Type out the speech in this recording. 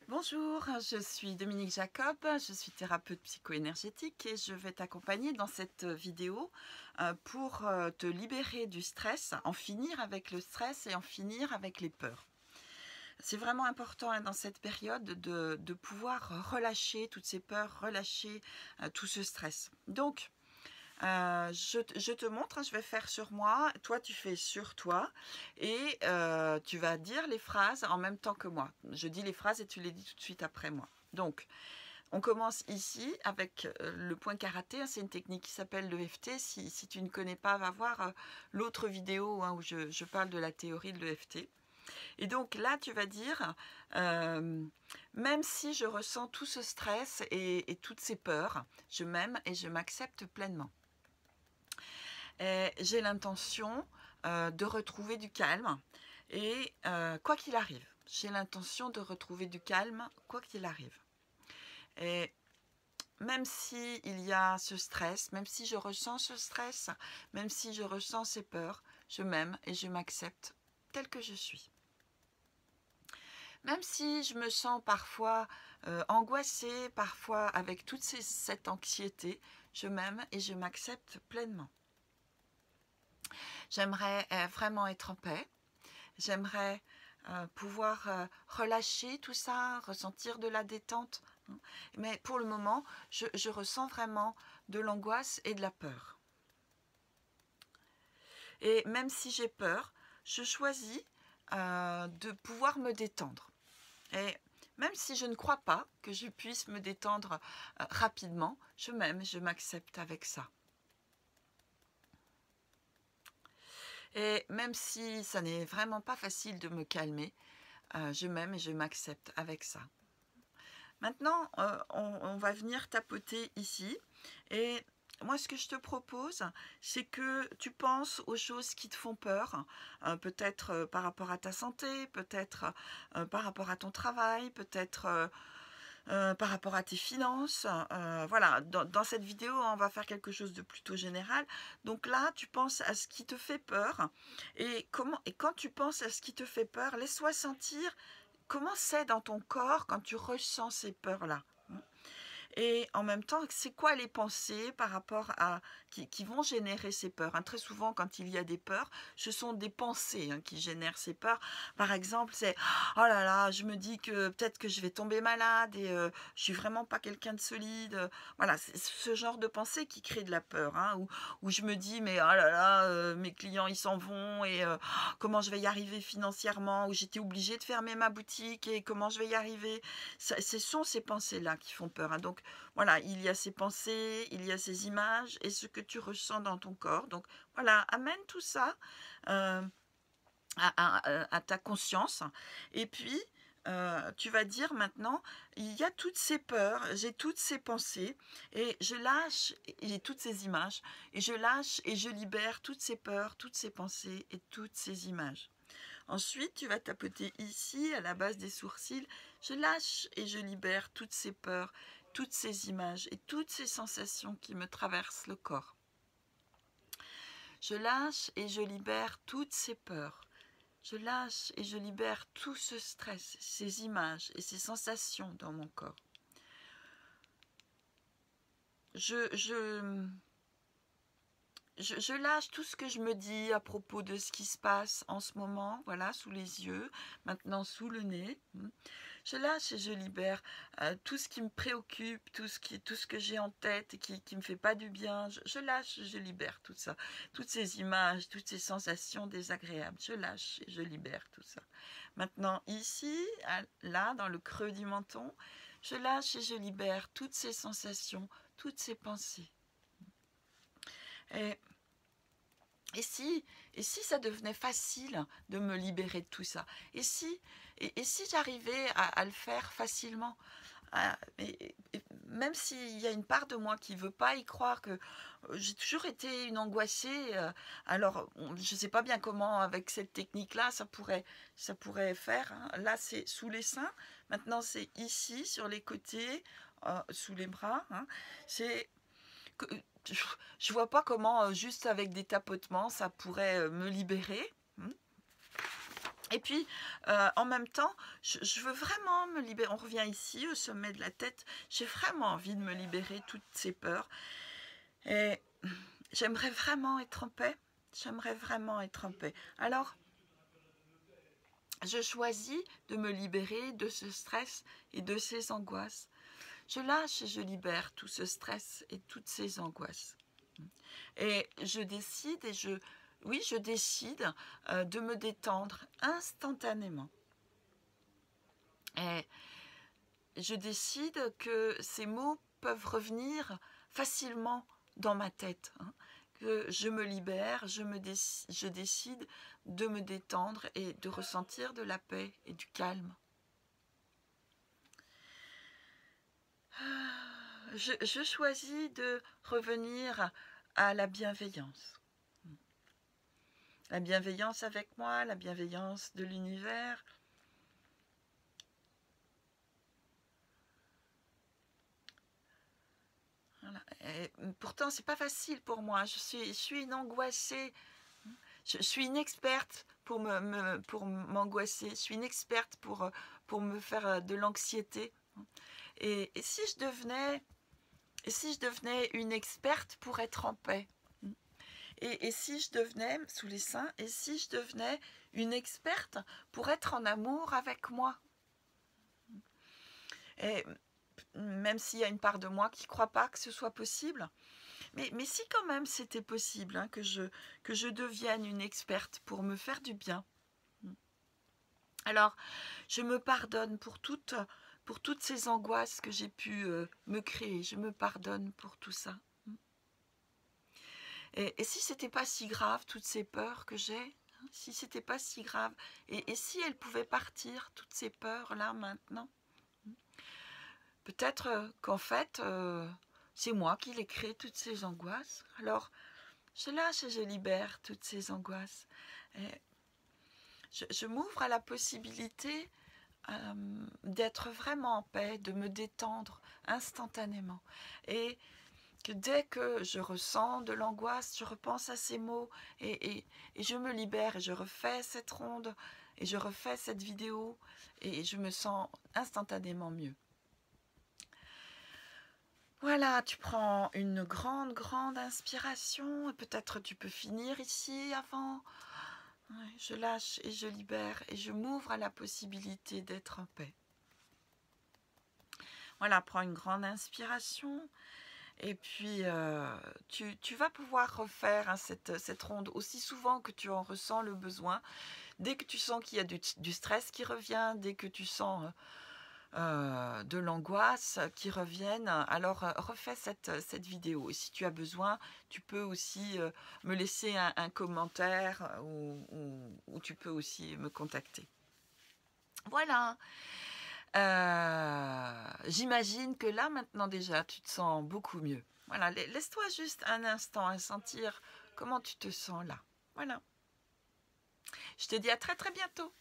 Bonjour, je suis Dominique Jacob, je suis thérapeute psycho-énergétique et je vais t'accompagner dans cette vidéo pour te libérer du stress, en finir avec le stress et en finir avec les peurs. C'est vraiment important dans cette période de pouvoir relâcher toutes ces peurs, relâcher tout ce stress. Donc, je te montre, je vais faire sur moi, toi tu fais sur toi et tu vas dire les phrases en même temps que moi. Je dis les phrases et tu les dis tout de suite après moi. Donc, on commence ici avec le point karaté, c'est une technique qui s'appelle l'EFT. Si tu ne connais pas, va voir l'autre vidéo où je parle de la théorie de l'EFT. Et donc là, tu vas dire, même si je ressens tout ce stress et toutes ces peurs, je m'aime et je m'accepte pleinement. J'ai l'intention de retrouver du calme et quoi qu'il arrive, j'ai l'intention de retrouver du calme quoi qu'il arrive. Et même si il y a ce stress, même si je ressens ce stress, même si je ressens ces peurs, je m'aime et je m'accepte tel que je suis. Même si je me sens parfois angoissée, parfois avec toute cette anxiété, je m'aime et je m'accepte pleinement. J'aimerais vraiment être en paix. J'aimerais pouvoir relâcher tout ça, ressentir de la détente. Mais pour le moment, je ressens vraiment de l'angoisse et de la peur. Et même si j'ai peur, je choisis de pouvoir me détendre. Et même si je ne crois pas que je puisse me détendre rapidement, je m'aime, je m'accepte avec ça. Et même si ça n'est vraiment pas facile de me calmer, je m'aime et je m'accepte avec ça. Maintenant, on va venir tapoter ici. Et moi, ce que je te propose, c'est que tu penses aux choses qui te font peur, peut-être par rapport à ta santé, peut-être par rapport à ton travail, peut-être par rapport à tes finances. Voilà, dans cette vidéo, on va faire quelque chose de plutôt général. Donc là, tu penses à ce qui te fait peur. Et quand tu penses à ce qui te fait peur, laisse-toi sentir comment c'est dans ton corps quand tu ressens ces peurs-là. Et en même temps, c'est quoi les pensées par rapport à qui vont générer ces peurs, Très souvent, quand il y a des peurs, ce sont des pensées qui génèrent ces peurs. Par exemple, c'est « Oh là là, je me dis que peut-être que je vais tomber malade et je suis vraiment pas quelqu'un de solide. » Voilà, c'est ce genre de pensée qui crée de la peur. Où je me dis « Mais oh là là, mes clients, ils s'en vont et comment je vais y arriver financièrement ?» Où j'étais obligée de fermer ma boutique et comment je vais y arriver. Ce sont ces pensées-là qui font peur. Donc, voilà, il y a ces pensées, il y a ces images et ce que tu ressens dans ton corps. Donc voilà, amène tout ça à ta conscience. Et puis, tu vas dire maintenant, il y a toutes ces peurs, j'ai toutes ces pensées, et je lâche, j'ai toutes ces images, et je lâche et je libère toutes ces peurs, toutes ces pensées et toutes ces images. Ensuite, tu vas tapoter ici, à la base des sourcils. Je lâche et je libère toutes ces peurs, toutes ces images et toutes ces sensations qui me traversent le corps. Je lâche et je libère toutes ces peurs. Je lâche et je libère tout ce stress, ces images et ces sensations dans mon corps. Je lâche tout ce que je me dis à propos de ce qui se passe en ce moment, voilà, sous les yeux, maintenant sous le nez. Je lâche et je libère tout ce qui me préoccupe, tout ce que j'ai en tête et qui me fait pas du bien. Je lâche, je libère tout ça. Toutes ces images, toutes ces sensations désagréables. Je lâche et je libère tout ça. Maintenant, ici, là, dans le creux du menton, je lâche et je libère toutes ces sensations, toutes ces pensées. Et si ça devenait facile de me libérer de tout ça? Et si j'arrivais à le faire facilement? Même s'il y a une part de moi qui ne veut pas y croire, que j'ai toujours été une angoissée, alors je ne sais pas bien comment avec cette technique-là ça pourrait faire. Là c'est sous les seins, maintenant c'est ici sur les côtés, sous les bras. C'est que je vois pas comment juste avec des tapotements ça pourrait me libérer. Et puis, en même temps, je veux vraiment me libérer. On revient ici, au sommet de la tête. J'ai vraiment envie de me libérer de toutes ces peurs. Et j'aimerais vraiment être en paix. J'aimerais vraiment être en paix. Alors, je choisis de me libérer de ce stress et de ces angoisses. Je lâche et je libère tout ce stress et toutes ces angoisses. Et je décide je décide de me détendre instantanément. Et je décide que ces mots peuvent revenir facilement dans ma tête. Que je me libère, je décide de me détendre et de ressentir de la paix et du calme. Je choisis de revenir à la bienveillance. La bienveillance avec moi, la bienveillance de l'univers. Voilà. Et pourtant, c'est pas facile pour moi. Je suis une angoissée. Je suis une experte pour m'angoisser. Je suis une experte pour me faire de l'anxiété. Et si je devenais une experte pour être en paix? Et si je devenais, sous les seins, et si je devenais une experte pour être en amour avec moi? Et même s'il y a une part de moi qui ne croit pas que ce soit possible, mais si quand même c'était possible, que je devienne une experte pour me faire du bien, alors je me pardonne pour toutes ces angoisses que j'ai pu me créer. Je me pardonne pour tout ça. Et si c'était pas si grave, toutes ces peurs que j'ai, si c'était pas si grave, et si elles pouvaient partir, toutes ces peurs-là maintenant, peut-être qu'en fait, c'est moi qui les crée, toutes ces angoisses. Alors, je lâche et je libère toutes ces angoisses. Et je m'ouvre à la possibilité d'être vraiment en paix, de me détendre instantanément. Et que dès que je ressens de l'angoisse, je repense à ces mots et je me libère et je refais cette ronde et je refais cette vidéo et je me sens instantanément mieux. Voilà, tu prends une grande inspiration et peut-être tu peux finir ici avant. Ouais, je lâche et je libère et je m'ouvre à la possibilité d'être en paix. Voilà, prends une grande inspiration. Et puis, tu vas pouvoir refaire cette ronde aussi souvent que tu en ressens le besoin. Dès que tu sens qu'il y a du stress qui revient, dès que tu sens de l'angoisse qui reviennent, alors refais cette vidéo. Et si tu as besoin, tu peux aussi me laisser un commentaire ou tu peux aussi me contacter. Voilà. J'imagine que là, maintenant déjà, tu te sens beaucoup mieux. Voilà, laisse-toi juste un instant à sentir comment tu te sens là. Voilà. Je te dis à très très bientôt.